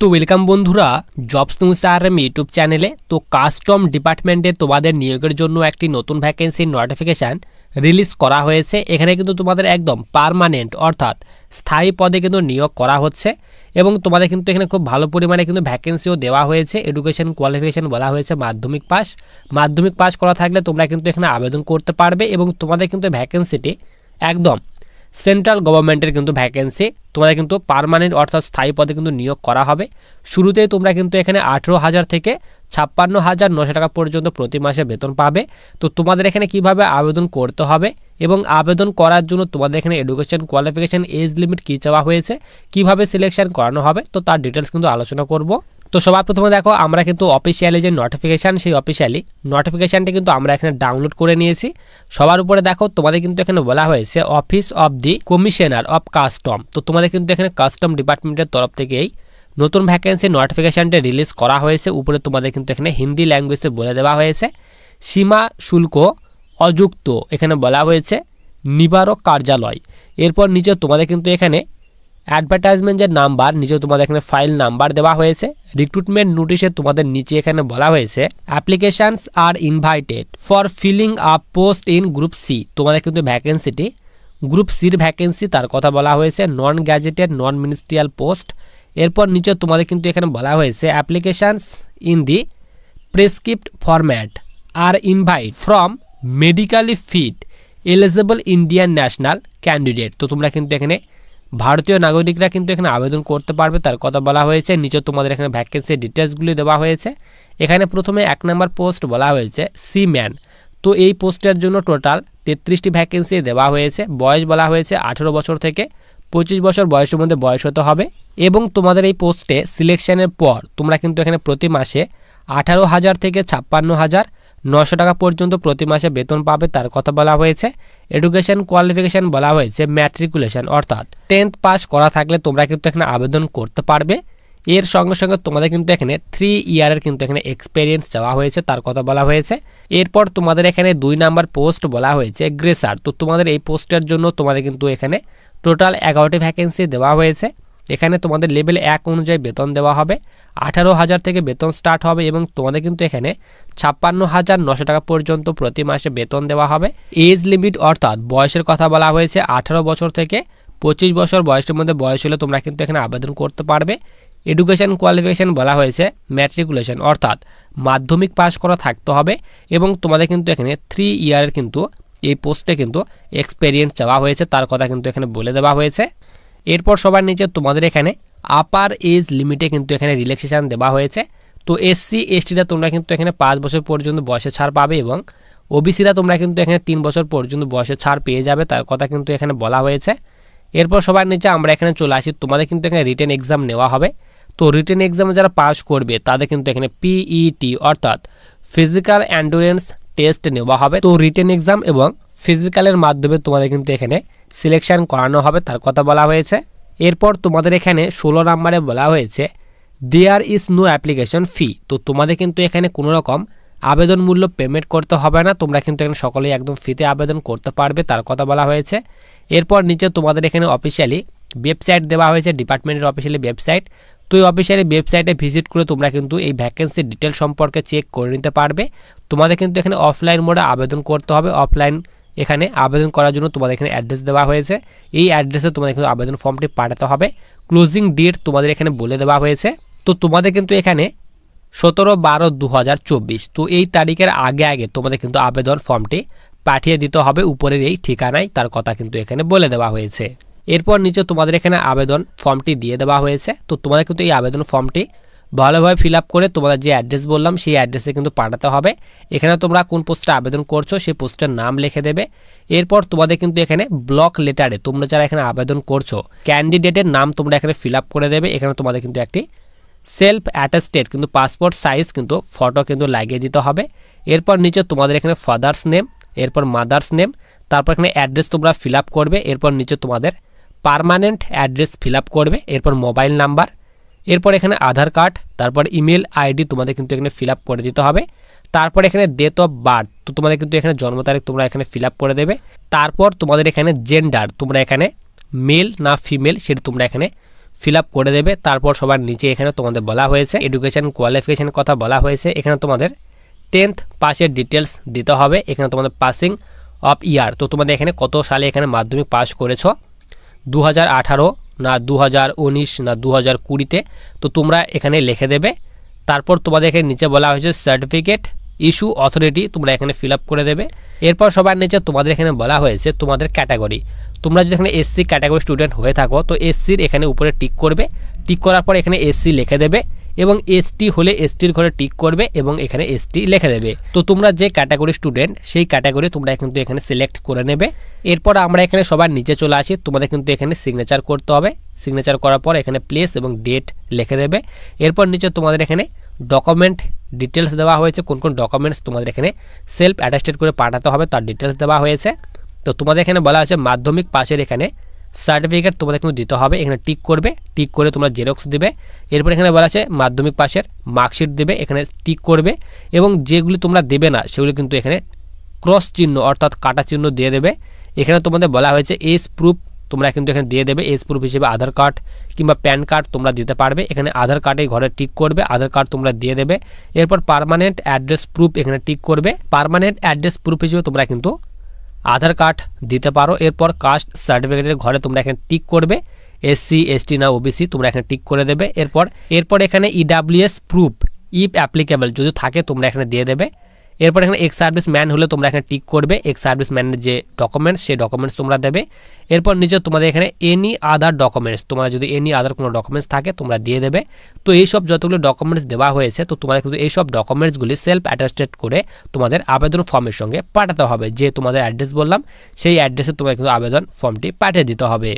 তো ওয়েলকাম বন্ধুরা jobs news RM YouTube চ্যানেলে। তো কাস্টম ডিপার্টমেন্টে তোমাদের নিয়োগের জন্য একটি নতুন ভ্যাকেন্সির নোটিফিকেশান রিলিজ করা হয়েছে। এখানে কিন্তু তোমাদের একদম পার্মানেন্ট অর্থাৎ স্থায়ী পদে কিন্তু নিয়োগ করা হচ্ছে এবং তোমাদের কিন্তু এখানে খুব ভালো পরিমাণে কিন্তু ভ্যাকেন্সিও দেওয়া হয়েছে। এডুকেশন কোয়ালিফিকেশন বলা হয়েছে মাধ্যমিক পাস করা থাকলে তোমরা কিন্তু এখানে আবেদন করতে পারবে এবং তোমাদের কিন্তু ভ্যাকেন্সিটি একদম সেন্ট্রাল গভর্নমেন্টের কিন্তু ভ্যাকেন্সি। তোমাদের কিন্তু পার্মানেন্ট অর্থাৎ স্থায়ী পদে কিন্তু নিয়োগ করা হবে। শুরুতেই তোমরা কিন্তু এখানে 18,000 থেকে 56,900 টাকা পর্যন্ত প্রতি মাসে বেতন পাবে। তো তোমাদের এখানে কিভাবে আবেদন করতে হবে এবং আবেদন করার জন্য তোমাদের এখানে এডুকেশন কোয়ালিফিকেশন এজ লিমিট কী চাওয়া হয়েছে, কিভাবে সিলেকশন করানো হবে, তো তার ডিটেলস কিন্তু আলোচনা করব। তো সবার প্রথমে দেখো আমরা কিন্তু অফিসিয়ালি যে নোটিফিকেশান সেই অফিসিয়ালি নোটিফিকেশানটি কিন্তু আমরা এখানে ডাউনলোড করে নিয়েছি। সবার উপরে দেখো তোমাদের কিন্তু এখানে বলা হয়েছে office of the commissioner of custom. তো তোমাদের কিন্তু এখানে কাস্টম ডিপার্টমেন্টের তরফ থেকেই নতুন ভ্যাকেন্সি নোটিফিকেশানটি রিলিজ করা হয়েছে। উপরে তোমাদের কিন্তু এখানে হিন্দি ল্যাঙ্গুয়েজে বলে দেওয়া হয়েছে সীমা শুল্ক অযুক্ত, এখানে বলা হয়েছে নিবারক কার্যালয়। এরপর নিচে তোমাদের কিন্তু এখানে অ্যাডভার্টাইজমেন্টের নাম্বার, নিচে তোমাদের এখানে ফাইল নাম্বার দেওয়া হয়েছে। রিক্রুটমেন্ট নোটিশে তোমাদের নিচে এখানে বলা হয়েছে applications are invited for filling up post in group C. তোমাদের কিন্তু ভ্যাকেন্সিটি গ্রুপ সির ভ্যাকেন্সি, তার কথা বলা হয়েছে non gazetted non ministerial post. এরপর নিচে তোমাদের কিন্তু এখানে বলা হয়েছে applications in the prescript format are invite from medically fit eligible Indian national candidate. তো তোমরা কিন্তু এখানে ভারতীয় নাগরিকরা কিন্তু এখানে আবেদন করতে পারবে, তার কথা বলা হয়েছে। নিচে তোমাদের এখানে ভ্যাকেন্সির ডিটেলসগুলি দেওয়া হয়েছে। এখানে প্রথমে 1 নম্বর পোস্ট বলা হয়েছে সি ম্যান। তো এই পোস্টের জন্য টোটাল 33টি ভ্যাকেন্সি দেওয়া হয়েছে। বয়স বলা হয়েছে 18 বছর থেকে 25 বছর বয়সের মধ্যে বয়স হতে হবে এবং তোমাদের এই পোস্টে সিলেকশনের পর তোমরা কিন্তু এখানে প্রতি মাসে 18,000 থেকে 56,900 টাকা পর্যন্ত প্রতি মাসে বেতন পাবে, তার কথা বলা হয়েছে। এডুকেশন কোয়ালিফিকেশন বলা হয়েছে ম্যাট্রিকুলেশন অর্থাৎ 10th পাস করা থাকলে তোমরা কিন্তু এখানে আবেদন করতে পারবে। এর সঙ্গে সঙ্গে তোমাদের কিন্তু এখানে 3 ইয়ারের কিন্তু এখানে এক্সপিরিয়েন্স চাওয়া হয়েছে, তার কথা বলা হয়েছে। এরপর তোমাদের এখানে 2 নম্বর পোস্ট বলা হয়েছে গ্রেসার। তো তোমাদের এই পোস্টের জন্য তোমাদের কিন্তু এখানে টোটাল 11টি ভ্যাকেন্সি দেওয়া হয়েছে। এখানে তোমাদের লেভেল 1 অনুযায়ী বেতন দেওয়া হবে। 18,000 থেকে বেতন স্টার্ট হবে এবং তোমাদের কিন্তু এখানে 56,900 টাকা পর্যন্ত প্রতি মাসে বেতন দেওয়া হবে। এজ লিমিট অর্থাৎ বয়সের কথা বলা হয়েছে 18 বছর থেকে 25 বছর বয়সের মধ্যে বয়স হলে তোমরা কিন্তু এখানে আবেদন করতে পারবে। এডুকেশন কোয়ালিফিকেশন বলা হয়েছে ম্যাট্রিকুলেশন অর্থাৎ মাধ্যমিক পাস করা থাকতে হবে এবং তোমাদের কিন্তু এখানে 3 ইয়ারের কিন্তু এই পোস্টে কিন্তু এক্সপিরিয়েন্স চাওয়া হয়েছে, তার কথা কিন্তু এখানে বলে দেওয়া হয়েছে। এরপর সবার নিচে তোমাদের এখানে আপার এজ লিমিটে কিন্তু এখানে রিল্যাক্সেশন দেওয়া হয়েছে। তো এসসি এসটিরা তোমরা কিন্তু এখানে 5 বছর পর্যন্ত বয়সে ছাড় পাবে এবং ওবিসিরা তোমরা কিন্তু এখানে 3 বছর পর্যন্ত বয়সে ছাড় পেয়ে যাবে, তার কথা কিন্তু এখানে বলা হয়েছে। এরপর সবার নিচে আমরা এখানে চলে আসি, তোমাদের কিন্তু এখানে রিটেন এক্সাম নেওয়া হবে। তো রিটেন এক্সামে যারা পাস করবে তাদের কিন্তু এখানে পিইটি অর্থাৎ ফিজিক্যাল এন্ডুরেন্স টেস্ট নেওয়া হবে। তো রিটেন এক্সাম এবং ফিজিক্যালের মাধ্যমে তোমাদের কিন্তু এখানে সিলেকশন করানো হবে, তার কথা বলা হয়েছে। এরপর তোমাদের এখানে 16 নম্বরে বলা হয়েছে there is no application fee. তো তোমাদের কিন্তু এখানে কোনো রকম আবেদন মূল্য পেমেন্ট করতে হবে না, তোমরা কিন্তু এখানে সকলেই একদম ফ্রিতে আবেদন করতে পারবে, তার কথা বলা হয়েছে। এরপর নিচে তোমাদের এখানে অফিসিয়ালি ওয়েবসাইট দেওয়া হয়েছে, ডিপার্টমেন্টের অফিসিয়ালি ওয়েবসাইট। তো এই অফিসিয়ালি ওয়েবসাইটে ভিজিট করে তোমরা কিন্তু এই ভ্যাকেন্সির ডিটেল সম্পর্কে চেক করে নিতে পারবে। তোমাদের কিন্তু এখানে অফলাইন মোডে আবেদন করতে হবে। অফলাইন এখানে আবেদন করার জন্য তোমাদের এখানে অ্যাড্রেস দেওয়া হয়েছে, এই অ্যাড্রেসে তোমাদের কিন্তু আবেদন ফর্মটি পাঠাতে হবে। ক্লোজিং ডেট তোমাদের এখানে বলে দেওয়া হয়েছে। তো তোমাদের কিন্তু এখানে 17/12/2024 তো এই তারিখের আগে তোমাদের কিন্তু আবেদন ফর্মটি পাঠিয়ে দিতে হবে উপরের এই ঠিকানায়, তার কথা কিন্তু এখানে বলে দেওয়া হয়েছে। এরপর নিচে তোমাদের এখানে আবেদন ফর্মটি দিয়ে দেওয়া হয়েছে। তো তোমাদের কিন্তু এই আবেদন ফর্মটি ভালোভাবে ফিল আপ করে তোমাদের যে অ্যাড্রেস বললাম সেই অ্যাড্রেসে কিন্তু পাঠাতে হবে। এখানে তোমরা কোন পোস্টে আবেদন করছো সেই পোস্টের নাম লিখে দেবে। এরপর তোমাদের কিন্তু এখানে ব্লক লেটারে তোমরা যারা এখানে আবেদন করছো ক্যান্ডিডেটের নাম তোমরা এখানে ফিল আপ করে দেবে। এখানে তোমাদের কিন্তু একটি সেলফ অ্যাটাস্টেড কিন্তু পাসপোর্ট সাইজ কিন্তু ফটো কিন্তু লাগিয়ে দিতে হবে। এরপর নিচে তোমাদের এখানে ফাদার্স নেম, এরপর মাদার্স নেম, তারপর এখানে অ্যাড্রেস তোমরা ফিল আপ করবে। এরপর নিচে তোমাদের পার্মানেন্ট অ্যাড্রেস ফিল আপ করবে। এরপর মোবাইল নাম্বার, এরপর এখানে আধার কার্ড, তারপর ইমেল আইডি তোমাদের কিন্তু এখানে ফিল আপ করে দিতে হবে। তারপর এখানে ডেট অফ বার্থ, তো তোমাদের কিন্তু এখানে জন্ম তারিখ তোমরা এখানে ফিল আপ করে দেবে। তারপর তোমাদের এখানে জেন্ডার তোমরা এখানে মেল না ফিমেল সেটা তোমরা এখানে ফিল আপ করে দেবে। তারপর সবার নিচে এখানে তোমাদের বলা হয়েছে এডুকেশন কোয়ালিফিকেশনের কথা বলা হয়েছে। এখানে তোমাদের 10th পাসের ডিটেলস দিতে হবে। এখানে তোমাদের পাসিং অফ ইয়ার, তো তোমাদের এখানে কত সালে এখানে মাধ্যমিক পাস করেছো, 2018 না 2019 না 2020-তে, তো তোমরা এখানে লিখে দেবে। তারপর তোমাদের এখানে নিচে বলা হয়েছে সার্টিফিকেট ইস্যু অথরিটি, তোমরা এখানে ফিল আপ করে দেবে। এরপর সবার নিচে তোমাদের এখানে বলা হয়েছে তোমাদের ক্যাটাগরি। তোমরা যদি এখানে এসসি ক্যাটাগরি স্টুডেন্ট হয়ে থাকো তো এসসির এখানে উপরে টিক করবে, টিক করার পর এখানে এসসি লিখে দেবে, এবং এসটি হলে এসটির ঘরে টিক করবে এবং এখানে এসটি লিখে দেবে। তো তোমরা যে ক্যাটাগরি স্টুডেন্ট সেই ক্যাটাগরি তোমরা কিন্তু এখানে সিলেক্ট করে নেবে। এরপর আমরা এখানে সবার নিচে চলে আসি, তোমাদের কিন্তু এখানে সিগনেচার করতে হবে। সিগনেচার করার পর এখানে প্লেস এবং ডেট লিখে দেবে। এরপর নিচে তোমাদের এখানে ডকুমেন্ট ডিটেলস দেওয়া হয়েছে, কোন কোন ডকুমেন্টস তোমাদের এখানে সেলফ অ্যাটাস্টেড করে পাঠাতে হবে তার ডিটেলস দেওয়া হয়েছে। তো তোমাদের এখানে বলা হয়েছে মাধ্যমিক পাশের এখানে সার্টিফিকেট তোমাদের কিন্তু দিতে হবে, এখানে টিক করবে, টিক করে তোমরা জেরক্স দিবে। এরপর এখানে বলা আছে মাধ্যমিক পাশের মার্কশিট দেবে, এখানে টিক করবে, এবং যেগুলি তোমরা দেবে না সেগুলি কিন্তু এখানে ক্রস চিহ্ন অর্থাৎ কাটা চিহ্ন দিয়ে দেবে। এখানে তোমাদের বলা হয়েছে এজ প্রুফ তোমরা কিন্তু এখানে দিয়ে দেবে। এজ প্রুফ হিসেবে আধার কার্ড কিংবা প্যান কার্ড তোমরা দিতে পারবে, এখানে আধার কার্ডে ঘরে টিক করবে, আধার কার্ড তোমরা দিয়ে দেবে। এরপর পার্মানেন্ট অ্যাড্রেস প্রুফ এখানে টিক করবে, পার্মানেন্ট অ্যাড্রেস প্রুফ হিসেবে তোমরা কিন্তু আধার কার্ড দিতে পারো। এরপর কাস্ট সার্টিফিকেটের ঘরে তোমরা এখানে টিক করবে, এসসি এসটি না ওবিসি তোমরা এখানে টিক করে দেবে। এরপর এখানে ইডাব্লিউএস প্রুফ ইফ অ্যাপ্লিকেবল যদি থাকে তোমরা এখানে দিয়ে দেবে। এরপর এখানে এক্স সার্ভিস ম্যান হলে তোমরা এখানে টিক করবে, এক্স সার্ভিস ম্যানের যে ডকুমেন্টস সেই ডকুমেন্টস তোমরা দেবে। এরপর নিচে তোমাদের এখানে এনি আদার ডকুমেন্টস, তোমরা যদি এনি আদার কোনো ডকুমেন্টস থাকে তোমরা দিয়ে দেবে। তো এইসব যতগুলো ডকুমেন্টস দেওয়া হয়েছে তো তোমাদের কিন্তু এইসব ডকুমেন্টসগুলি সেলফ অ্যাটাস্টেড করে তোমাদের আবেদন ফর্মের সঙ্গে পাঠাতে হবে। যে তোমাদের অ্যাড্রেস বললাম সেই অ্যাড্রেসে তোমাদের কিন্তু আবেদন ফর্মটি পাঠিয়ে দিতে হবে।